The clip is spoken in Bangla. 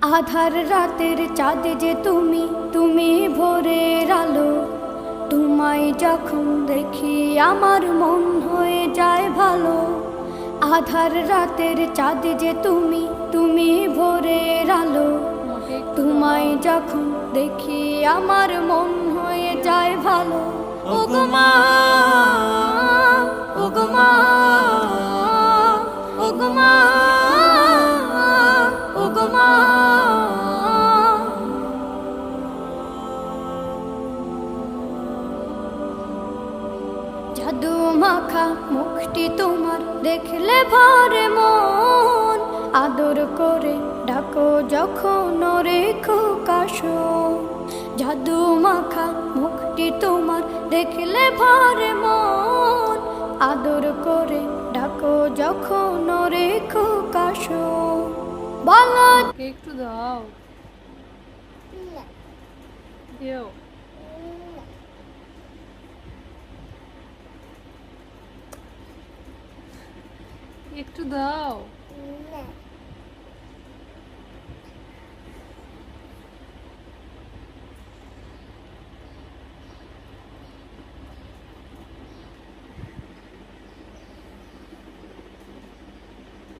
আধার রাতের চাঁদ যে তুমি, তুমি ভোরের আলো। তোমায় যখন দেখি আমার মন হয়ে যায় ভালো। আধার রাতের চাঁদ যে তুমি, তুমি ভোরের আলো। তোমায় যখন দেখি আমার মন হয়ে যায় ভালো। ওগো মা, ওগো মা, ওগো মা, ওগো মা। জাদু মাখা মুখটি তোমার দেখলে ভরে মন। আদর করে ডাকো যখন রেখো কাশো। জাদু মাখা মুখটি তোমার দেখলে ভরে মন। আদর করে ডাকো যখন রেখো কাশো। বলো একটু দাও, দিও। একটু দাও।